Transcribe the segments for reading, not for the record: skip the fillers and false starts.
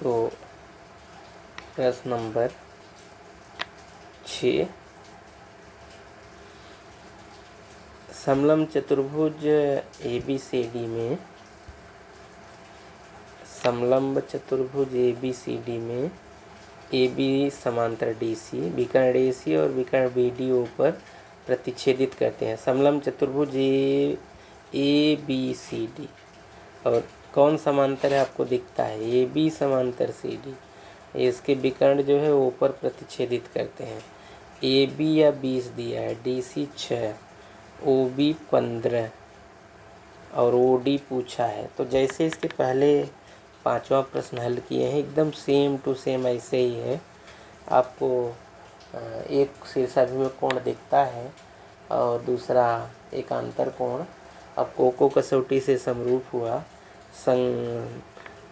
तो प्रश्न नंबर 6, समलंब चतुर्भुज ABCD में AB समांतर DC, विकर्ण AC और विकर्ण BDO पर प्रतिच्छेदित करते हैं। समलंब चतुर्भुज ABCD और कौन समांतर है आपको दिखता है, AB समांतर CD। इसके विकर्ण जो है वो पर प्रतिच्छेदित करते हैं। AB या 20 दिया है, DC 6, OB 15 और OD पूछा है। तो जैसे इसके पहले 5वां प्रश्न हल किए हैं, एकदम सेम टू सेम ऐसे ही है। आपको एक शीर्षाभिमुख कोण दिखता है और दूसरा एकांतर कोण। अब कोको कसौटी से समरूप हुआ।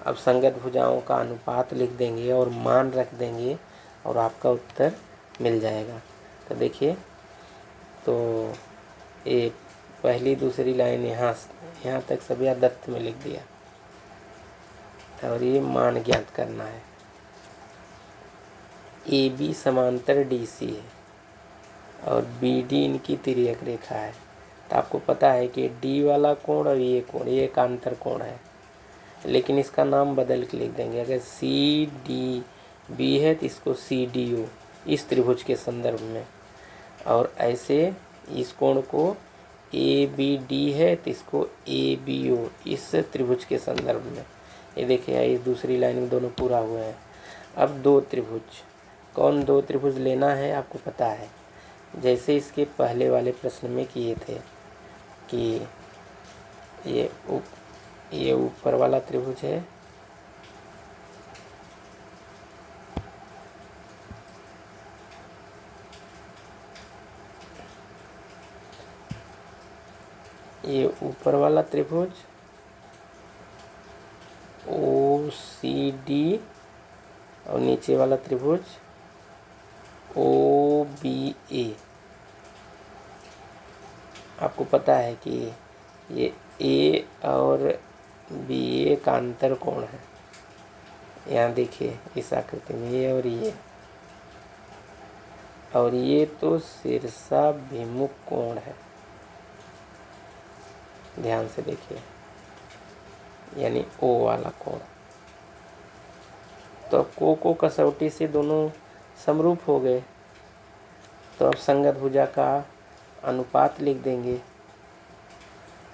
अब संगत भुजाओं का अनुपात लिख देंगे और मान रख देंगे और आपका उत्तर मिल जाएगा। तो देखिए, तो ये पहली दूसरी लाइन यहाँ तक सभी दत्त में लिख दिया और ये मान ज्ञात करना है। AB समांतर DC है और BD इनकी तिर्यक रेखा है। तो आपको पता है कि D वाला कोण और ये कोण, ये एकांतर कोण है, लेकिन इसका नाम बदल के लिख देंगे। अगर CDB है तो इसको CDO इस त्रिभुज के संदर्भ में, और ऐसे इस कोण को ABD है तो इसको ABO इस त्रिभुज के संदर्भ में। ये देखिए, इस दूसरी लाइन में दोनों पूरा हुआ है। अब दो त्रिभुज, कौन दो त्रिभुज लेना है आपको पता है। जैसे इसके पहले वाले प्रश्न में किए थे कि ये ऊपर वाला त्रिभुज है, ये ऊपर वाला त्रिभुज OCD और नीचे वाला त्रिभुज OBA। आपको पता है कि ये A और BA का अंतर कोण है। यहाँ देखिए इस आकृति में ये और ये तो शीर्षाभिमुख कोण है। ध्यान से देखिए, यानी O वाला कोण। तो अब को कसौटी से दोनों समरूप हो गए। तो अब संगत भुजा का अनुपात लिख देंगे।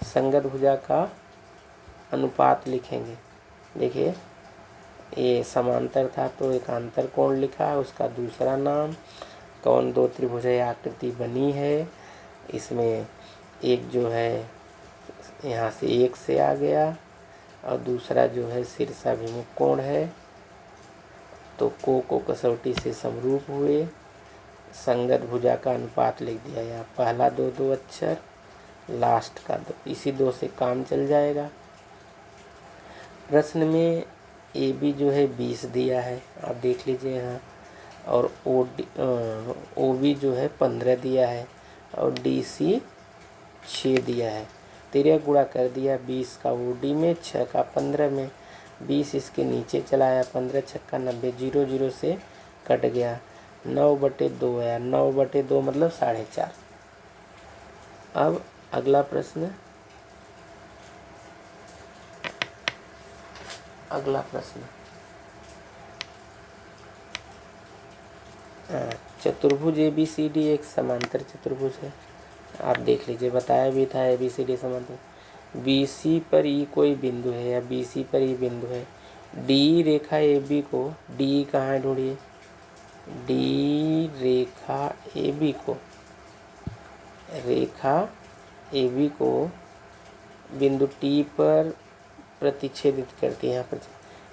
संगत भुजा का अनुपात लिखेंगे। देखिए, ये समांतर था तो एकांतर कोण लिखा, उसका दूसरा नाम। कौन दो त्रिभुज आकृति बनी है, इसमें एक जो है यहाँ से एक से आ गया और दूसरा जो है शीर्षाभिमुख कोण है। तो को कसौटी से समरूप हुए, संगत भुजा का अनुपात लिख दिया। यहाँ पहला दो अक्षर, लास्ट का 2, इसी 2 से काम चल जाएगा। प्रश्न में AB जो है 20 दिया है, आप देख लीजिए यहाँ, और OB जो है 15 दिया है और DC 6 दिया है। तिर्यक गुणा कर दिया, 20 का OD में, 6 का 15 में। 20 इसके नीचे चला आया, 15 छक्का 90, 0 0 से कट गया, 9/2 आया। 9/2 मतलब 4.5। अब अगला प्रश्न, चतुर्भुज ABCD एक समांतर चतुर्भुज है। आप देख लीजिए, बताया भी था ABCD समांतर। BC पर E कोई बिंदु है या BC पर E बिंदु है। D रेखा AB को, D कहाँ है ढूंढिए, D रेखा AB को बिंदु T पर प्रतिच्छेदित करती है। यहाँ पर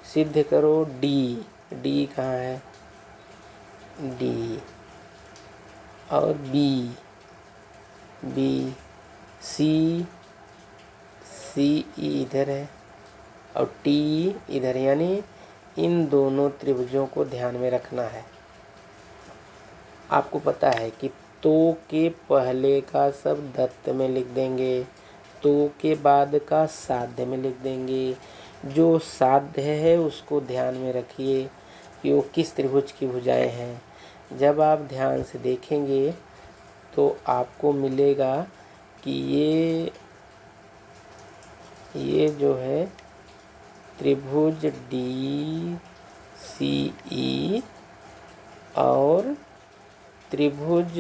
सिद्ध करो D कहाँ है, D और B C इधर है और T इधर, यानी इन दोनों त्रिभुजों को ध्यान में रखना है। आपको पता है कि तो के पहले का सब दत्त में लिख देंगे, तो के बाद का साध्य में लिख देंगे, जो साध्य है उसको ध्यान में रखिए कि वो किस त्रिभुज की भुजाएं हैं। जब आप ध्यान से देखेंगे तो आपको मिलेगा कि ये जो है त्रिभुज डी सी ई और त्रिभुज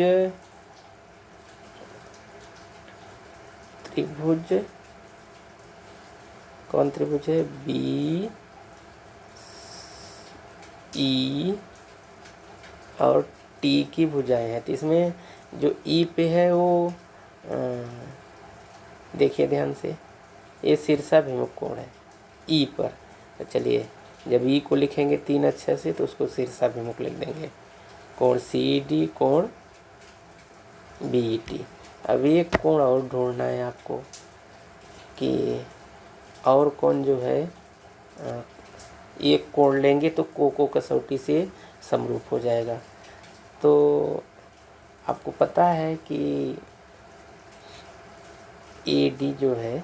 कौन त्रिभुज है, बी ई और टी की भुजाएं हैं। तो इसमें जो ई पे है वो देखिए ध्यान से, ये शीर्षाभिमुख कोण है ई पर। तो चलिए जब ई को लिखेंगे 3 अक्षर से तो उसको शीर्षाभिमुख लिख देंगे, कोण सी डी, कोण बी ई टी। अब एक कोण और ढूंढना है आपको कि और कौन जो है एक कोण लेंगे तो को कसौटी से समरूप हो जाएगा। तो आपको पता है कि ए डी जो है,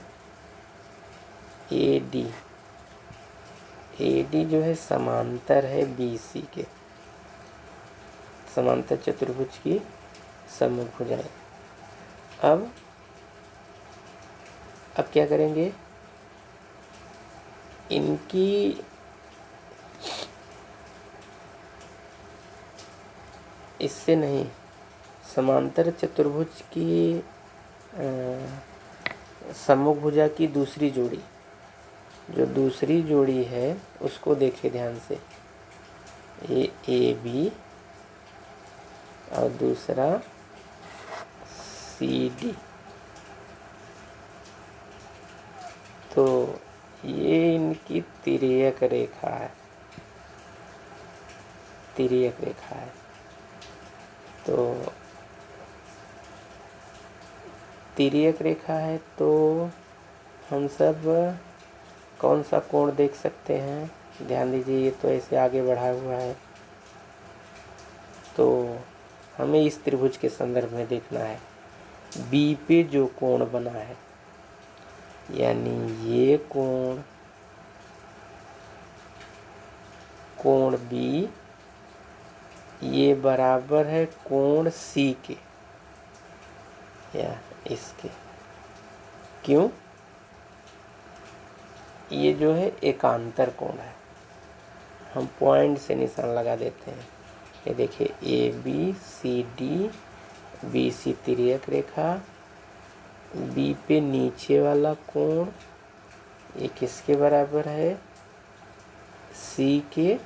ए डी जो है समांतर है बी सी के, समांतर चतुर्भुज की सम्मुख भुजाएं। अब क्या करेंगे, इनकी इससे नहीं, समांतर चतुर्भुज की सम्मुख भुजा की दूसरी जोड़ी, जो दूसरी जोड़ी है उसको देखिए ध्यान से, ये ए बी और दूसरा सी डी। तो ये इनकी तिर्यक रेखा है, तिर्यक रेखा है। तो तिर्यक रेखा है तो हम सब कौन सा कोण देख सकते हैं, ध्यान दीजिए, ये तो ऐसे आगे बढ़ा हुआ है। तो हमें इस त्रिभुज के संदर्भ में देखना है, बी पे जो कोण बना है, यानी ये कोण, कोण बी, ये बराबर है कोण सी के या इसके। क्यों? ये जो है एकांतर कोण है, हम पॉइंट से निशान लगा देते हैं। ये देखिए A B C D, B C तिर्यक रेखा, बी पे नीचे वाला कोण ये किसके बराबर है, सी के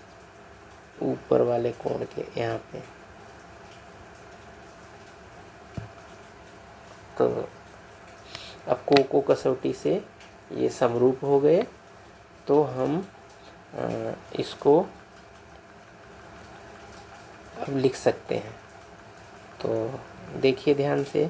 ऊपर वाले कोण के, यहाँ पे। तो अब को कसौटी से ये समरूप हो गए, तो हम इसको अब लिख सकते हैं। तो देखिए ध्यान से,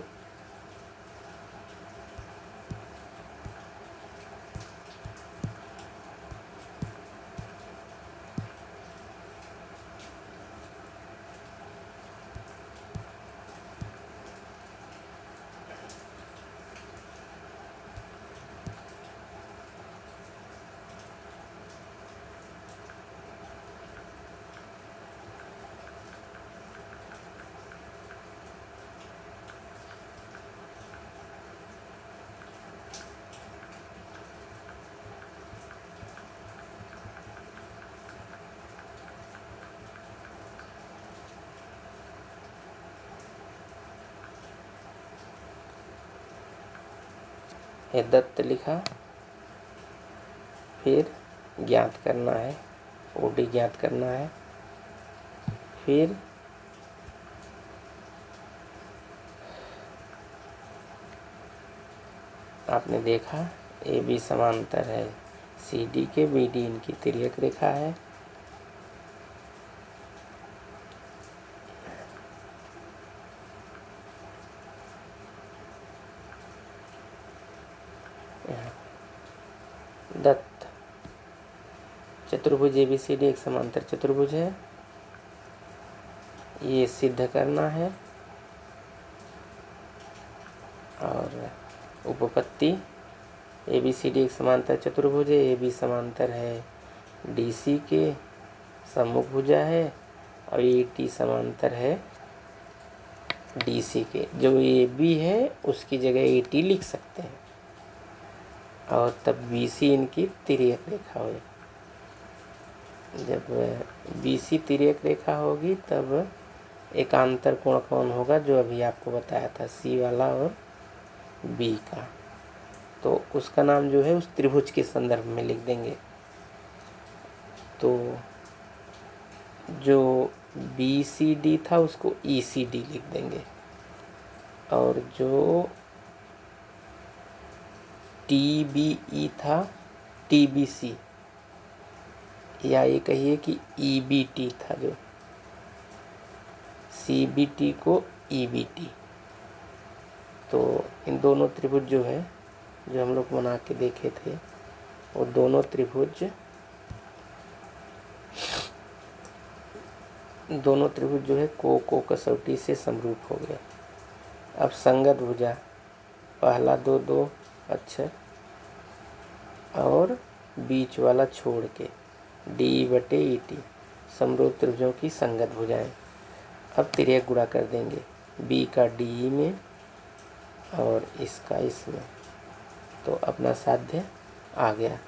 ये दत्त लिखा, फिर ज्ञात करना है, ओडी ज्ञात करना है, फिर आपने देखा ए बी समांतर है सी डी के, बी डी इनकी तिर्यक रेखा है। दत्त चतुर्भुज ABCD एक समांतर चतुर्भुज है, ये सिद्ध करना है। और उपपत्ति ABCD एक समांतर चतुर्भुज है, AB समांतर है DC के, सम्मुख भुजा है, और AT समांतर है DC के। जो AB है उसकी जगह AT लिख सकते हैं, और तब BC इनकी तिर्यक रेखा हुई। जब BC तिर्यक रेखा होगी तब एकांतर कोण कौन होगा, जो अभी आपको बताया था C वाला और B का, तो उसका नाम जो है उस त्रिभुज के संदर्भ में लिख देंगे। तो जो BCD था उसको ECD लिख देंगे, और जो TBE था TBC, या ये कहिए कि EBT था, जो CBT को EBT। तो इन दोनों त्रिभुज जो है, जो हम लोग बना के देखे थे, वो दोनों त्रिभुज जो है को कसौटी से समरूप हो गए। अब संगत भुजा, पहला 2 अक्षर और बीच वाला छोड़ के DE/ET समरूप त्रिभुजों की संगत भुजाएं। अब तिर्यक गुणा कर देंगे, B का DE में और इसका इसमें, तो अपना साध्य आ गया।